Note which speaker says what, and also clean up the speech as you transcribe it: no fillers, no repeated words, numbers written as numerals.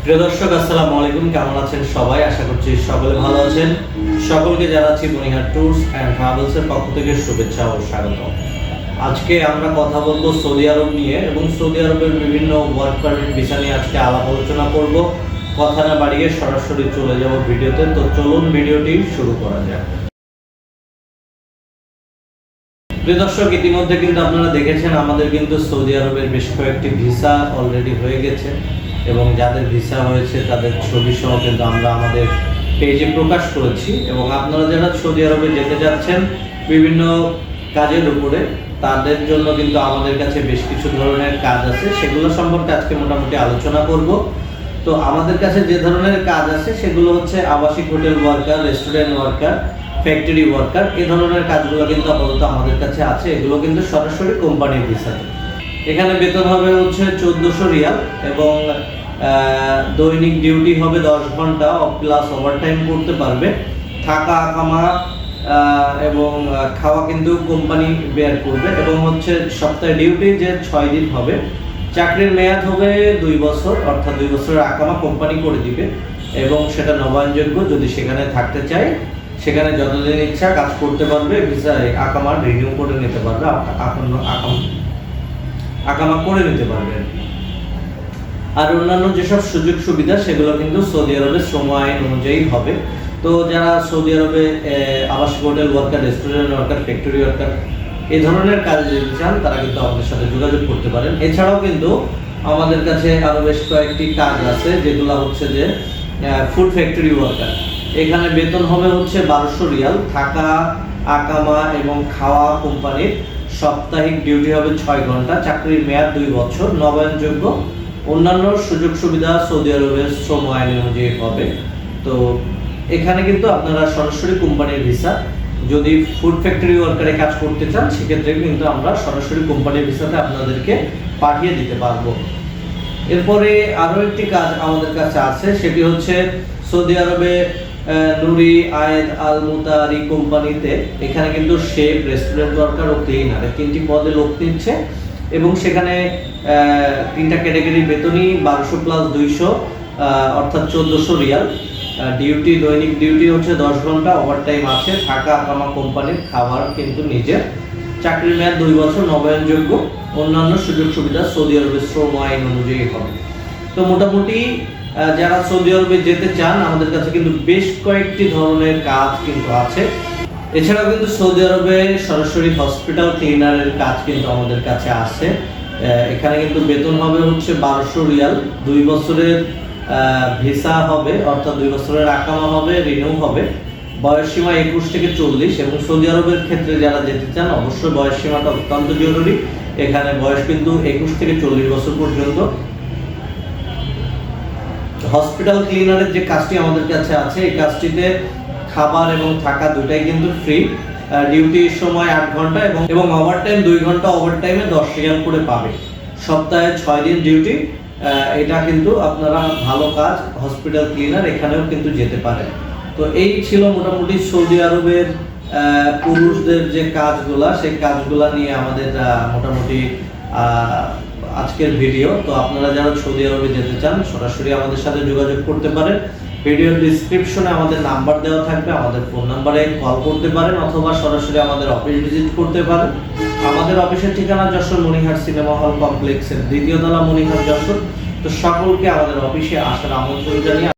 Speaker 1: প্রিয় দর্শক, আসসালামু আলাইকুম। কেমন আছেন সবাই? আশা করছি সকলে ভালো আছেন। সকলকে জানাচ্ছি মনিহার ট্যুরস অ্যান্ড ট্রাভেলসের পক্ষ থেকে শুভেচ্ছা ও স্বাগত। আজকে আমরা কথা বলবো সৌদি আরব নিয়ে এবং সৌদি আরবের বিভিন্ন ওয়ার্ক পারমিট ভিসা নিয়ে আজকে আলাপ আলোচনা করব। কথা না বাড়িয়ে সরাসরি চলে যাব ভিডিওতে। তো চলুন ভিডিওটি শুরু করা যাক। প্রিয় দর্শক, ইতিমধ্যে কিন্তু আপনারা দেখেছেন আমাদের কিন্তু সৌদি আরবের বেশ কয়েকটি ভিসা অলরেডি হয়ে গেছে এবং যাদের ভিসা হয়েছে তাদের ছবি সহ কিন্তু আমরা আমাদের পেজে প্রকাশ করেছি। এবং আপনারা যারা সৌদি আরবে যেতে যাচ্ছেন বিভিন্ন কাজের উপরে, তাদের জন্য কিন্তু আমাদের কাছে বেশ কিছু ধরনের কাজ আছে, সেগুলো সম্পর্কে আজকে মোটামুটি আলোচনা করব। তো আমাদের কাছে যে ধরনের কাজ আছে সেগুলো হচ্ছে আবাসিক hotel worker, restaurant worker, factory worker, এই ধরনের কাজগুলো কিন্তু আপাতত আমাদের কাছে আছে। এগুলো কিন্তু সরাসরি কোম্পানির ভিসাতে। এখানে বেতন হবে হচ্ছে 1400 রিয়াল এবং দৈনিক ডিউটি হবে 10 ঘন্টা প্লাস ওভারটাইম করতে পারবে। থাকা, আকামা এবং খাওয়া কিন্তু কোম্পানি বেয়ার করবে এবং হচ্ছে সপ্তাহে ডিউটি যে 6 দিন হবে। চাকরির মেয়াদ হবে 2 বছর, অর্থাৎ 2 বছরের আকামা কোম্পানি করে দিবে এবং সেটা নবায়নযোগ্য। যদি সেখানে থাকতে চায় সেখানে যতদিন ইচ্ছা কাজ করতে পারবে, ভিসা আকামা রিনিউ করে নিতে পারবে, আকামা করে নিতে পারবে। আর অন্যান্য যেসব সুযোগ সুবিধা সেগুলো কিন্তু সৌদি আরবের শ্রম আইন অনুযায়ী হবে। তো যারা সৌদি আরবে আবাসিক hotel worker, restaurant worker, factory worker এই ধরনের কাজ যদি চান তারা কিন্তু আমাদের সাথে যোগাযোগ করতে পারেন। এছাড়াও কিন্তু আমাদের কাছে আরো বেশ কয়েকটি কাজ আছে, যেগুলো হচ্ছে যে ফুড ফ্যাক্টরি ওয়ার্কার। এখানে বেতন হবে হচ্ছে 1200 রিয়াল। থাকা, আকামা এবং খাওয়া কোম্পানির। সাপ্তাহিক ডিউটি হবে 6 ঘন্টা। চাকরির মেয়াদ 2 বছর, নবায়নযোগ্য। অন্যান্য সুযোগ সুবিধা সৌদি আরবের শ্রম আইন অনুযায়ী হবে। তো এখানে কিন্তু আপনারা সরাসরি কোম্পানির ভিসা, যদি ফুড ফ্যাক্টরি ওয়ার্কারে কাজ করতে চান সেক্ষেত্রে কিন্তু আমরা সরাসরি কোম্পানির ভিসাতে আপনাদেরকে পাঠিয়ে দিতে পারবো। এরপরে আরও একটি কাজ আমাদের কাছে আছে, সেটি হচ্ছে সৌদি আরবে নুরি আয়েদ আল মুতারি কোম্পানিতে। এখানে কিন্তু শেফ, রেস্টুরেন্ট ওয়ার্কার ও ক্লিনার 3টি পদে লোক নিচ্ছে এবং সেখানে 3টা ক্যাটাগরির বেতনই 1200 প্লাস 200 অর্থাৎ 1400 রিয়াল। ডিউটি, দৈনিক ডিউটি হচ্ছে 10 ঘন্টা, ওভারটাইম আছে। থাকা, আকামা কোম্পানির, খাবার কিন্তু নিজের। চাকরির মেয়াদ 2 বছর, নবায়নযোগ্য। অন্যান্য সুযোগ সুবিধা সৌদি আরবের শ্রম আইন অনুযায়ী হবে। তো মোটামুটি যারা সৌদি আরবে যেতে চান আমাদের কাছে কিন্তু বেশ কয়েকটি ধরনের কাজ কিন্তু আছে। এছাড়াও কিন্তু সৌদি আরবে সরাসরি হসপিটাল ক্লিনারের কাজ কিন্তু আমাদের কাছে আছে। এখানে কিন্তু বেতন হবে হচ্ছে 1200 রিয়াল। 2 বছরের ভিসা হবে, অর্থাৎ 2 বছরের আকামা হবে, রিনিউ হবে। বয়স সীমা 21 থেকে 40 এবং সৌদি আরবের ক্ষেত্রে যারা যেতে চান অবশ্যই বয়স সীমাটা অত্যন্ত জরুরি। এখানে বয়স কিন্তু 21 থেকে 40 বছর পর্যন্ত। হসপিটাল ক্লিনারের যে কাজটি আমাদের কাছে আছে, এই কাজটিতে খাবার এবং থাকা দুটাই কিন্তু ফ্রি। ডিউটির সময় 8 ঘন্টা এবং ওভারটাইম 2 ঘন্টা, ওভারটাইমে 10 রিয়াল করে পাবে। সপ্তাহে 6 দিন ডিউটি। এটা কিন্তু আপনারা ভালো কাজ, হসপিটাল ক্লিনার, এখানেও কিন্তু যেতে পারেন। তো এই ছিল মোটামুটি সৌদি আরবের পুরুষদের যে কাজগুলা, সেই কাজগুলা নিয়ে আমাদের মোটামুটি আজকের ভিডিও। তো আপনারা যারা সৌদি আরবে যেতে চান সরাসরি আমাদের সাথে যোগাযোগ করতে পারেন। ভিডিওর ডিসক্রিপশনে আমাদের নাম্বার দেওয়া থাকবে, আমাদের ফোন নাম্বারে কল করতে পারেন অথবা সরাসরি আমাদের অফিস ভিজিট করতে পারেন। আমাদের অফিসের ঠিকানা যশোর মনিহার সিনেমা হল কমপ্লেক্সের 2য় তলা, মনিহার, যশোর। তো সকলকে আমাদের অফিসে আসার আমন্ত্রণ জানিয়ে